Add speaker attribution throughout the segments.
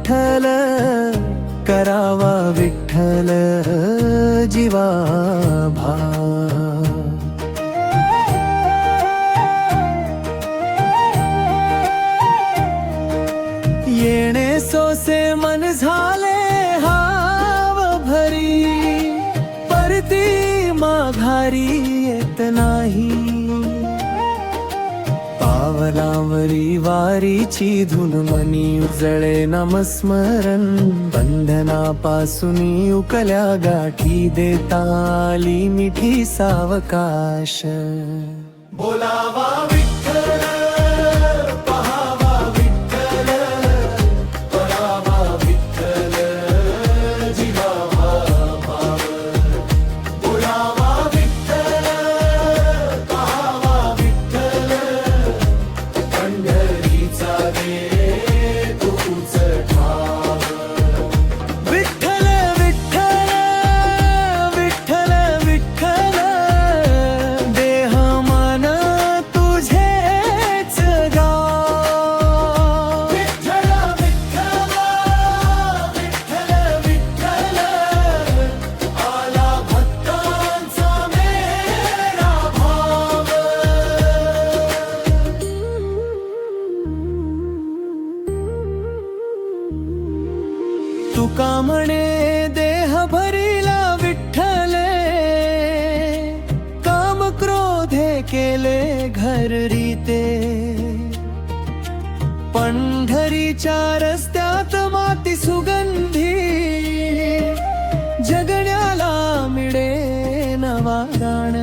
Speaker 1: विठ्ठल करावा विठ्ठल जीवा भाव। येणे सोसे मन झाले हाव भरी, परती माघारी येत नाही। पावलावरी वारीची धुन मनी उजळे नामस्मरण, बंधनापासून उकल्या गाठी देता आली मिठी सावकाश। बोलावा विठ्ठल पहावा विठ्ठल करावा विठ्ठल जीवा भाव। बोलावा विठ्ठल पहावा विठ्ठल पंढरीचा दे तूच ठाव। विठ्ठल विठ्ठल विठ्ठल विठ्ठल देह मन तुझेच गाव। विठ्ठल विठ्ठल विठ्ठल विठ्ठल आला भक्तांचा मेरा भाव। तुका म्हणे देह भरिला विठ्ठले, काम क्रोधे केले घर रीते। पंढरीच्या रस्त्यात माती सुगंधी, जगण्याला मिळे नवा गाण।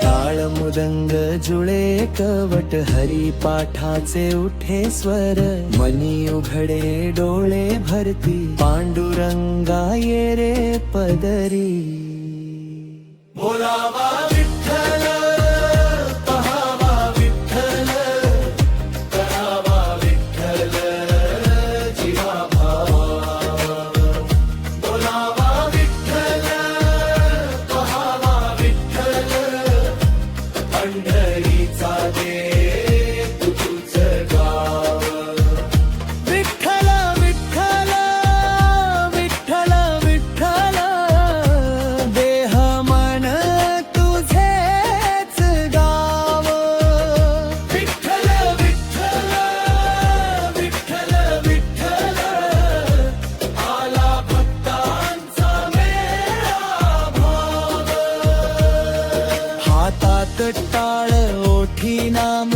Speaker 1: टाळ मृदंग जुळे कवट हरिपाठाचे उठे स्वर, मनी उघडे डोळे भरती पांडुरंगा ये रे पदरी। बोलावा विठ्ठल पहावा विठ्ठल करावा विठ्ठल जीवा भाव। बोलावा विठ्ठल पहावा विठ्ठल पंढरीचा दे तूच गाव। विठ्ठल विठ्ठल विठ्ठल विठ्ठल देह मन तुझेच गाव। विठ्ठल विठ्ठल विठ्ठल विठ्ठल आला भक्तांचा मेळा भाव। हातात टाळ ओठी नाम